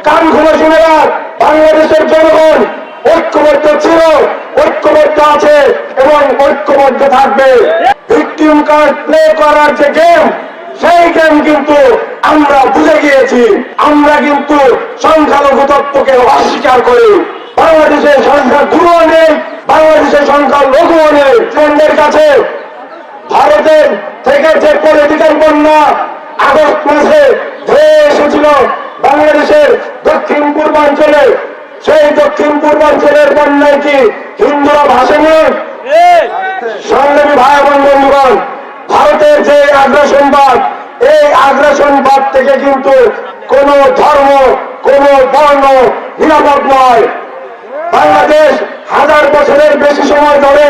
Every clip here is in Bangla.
কান খুলে শুনে রাখ, বাংলাদেশের জনগণ ঐক্যবদ্ধ ছিল, ঐক্যবদ্ধ আছে এবং ঐক্যবদ্ধ থাকবে। ভিকটিম কার্ড প্লে করার যে গেম, সেই গেম কিন্তু আমরা বুঝে গিয়েছি। আমরা কিন্তু সংখ্যালঘু তত্ত্বকে অস্বীকার করি। বাংলাদেশের সংখ্যা গুরুও নেই, বাংলাদেশের সংখ্যা লঘুও নেই। ট্রেন্ডের কাছে ভারতের থেকে যে পলিটিক্যাল বন্যা আগস্ট মাসে ধেয়ে এসেছিল বাংলাদেশের দক্ষিণ পূর্বাঞ্চলে, সেই দক্ষিণ পূর্বাঞ্চলের বন্যায় কি হিন্দুরা ভাসেনি? সংগ্রামী ভাই এবং বন্ধুগণ, ভারতের যে আগ্রাসনবাদ, এই আগ্রাসনবাদ থেকে কিন্তু কোন ধর্ম, কোন বর্ণ নিরাপদ নয়। বাংলাদেশ হাজার বছরের বেশি সময় ধরে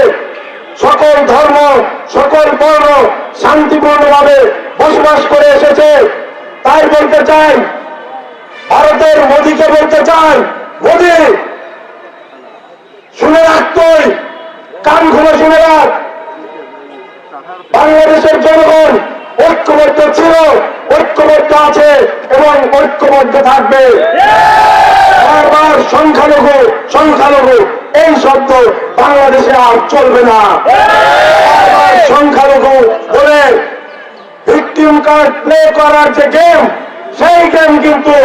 সকল ধর্ম, সকল বর্ণ শান্তিপূর্ণভাবে বসবাস করে এসেছে। তাই বলতে চাই, ভারতের মোদীকে বলতে চাই, মোদী শুনে রাখ, তুই কান খুলে শুনে রাখ, বাংলাদেশের জনগণ ঐক্যবদ্ধ ছিল, ঐক্যবদ্ধ আছে এবং ঐক্যবদ্ধ থাকবে। বারবার সংখ্যালঘু সংখ্যালঘু এই শব্দ বাংলাদেশে আর চলবে না। বারবার সংখ্যালঘু বলে ভিকটিম কার্ড প্লে করার যে গেম, সেই গেম কিন্তু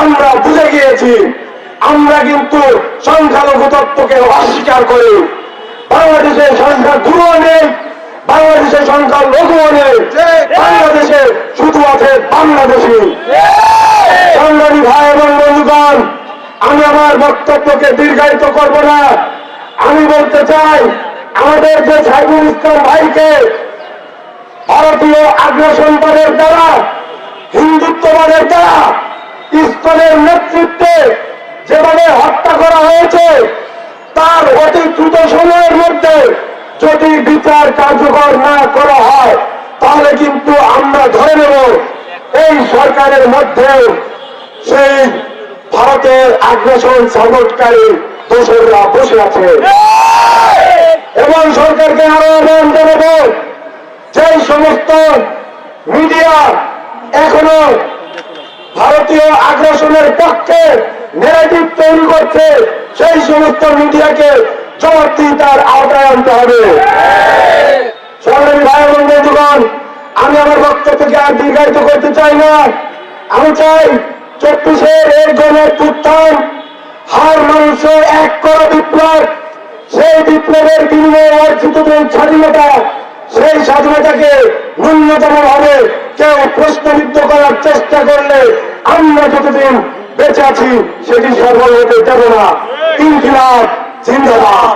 আমরা বুঝে গিয়েছি। আমরা কিন্তু সংখ্যালঘু তত্ত্বকে অস্বীকার করি। বাংলাদেশের সংখ্যা গুরুও নেই, বাংলাদেশের সংখ্যা লঘুও নেই, বাংলাদেশে শুধু আছে বাংলাদেশি। সংগ্রামী ভাই এবং বন্ধুগণ, আমি আমার বক্তব্যকে দীর্ঘায়িত করব না। আমি বলতে চাই, আমাদের যে সাইফুল ইসলাম ভাইকে ভারতীয় আগ্রাসনবাদের দ্বারা, হিন্দুত্ববাদের দ্বারা, ইসলামের নেতৃত্বে যেভাবে হত্যা করা হয়েছে, তার অতি দ্রুত সময়ের মধ্যে যদি বিচার কার্যকর না করা হয়, তাহলে কিন্তু আমরা ধরে নেব এই সরকারের মধ্যে সেই ভারতের আগ্রাসন সাপোর্টকারী দোসররা বসে আছে। এবং সরকারকে আরো আহ্বান জানাবো, যে সমস্ত মিডিয়া এখনো ভারতীয় আগ্রাসনের পক্ষে ন্যারেটিভ তৈরি করছে, সেই সমস্ত মিডিয়াকে জবাবদিহিতার আওতায় আনতে হবে। সংগ্রামী ভাই এবং বন্ধুগণ, আমি আমার বক্তব্যকে আর দীর্ঘায়িত করতে চাই না। আমি চাই 24-এর এই গণঅভ্যুত্থান, হার মানুষ এক করা বিপ্লব, সেই বিপ্লবের বিনিময়ে অর্জিত যে স্বাধীনতা, সেই স্বাধীনতাকে ন্যূনতম ভাবে কেউ প্রশ্নবিদ্ধ করার চেষ্টা করলে আমরা যতদিন বেঁচে আছি সেটি সফল হতে দেব না। ইনকিলাব জিন্দাবাদ।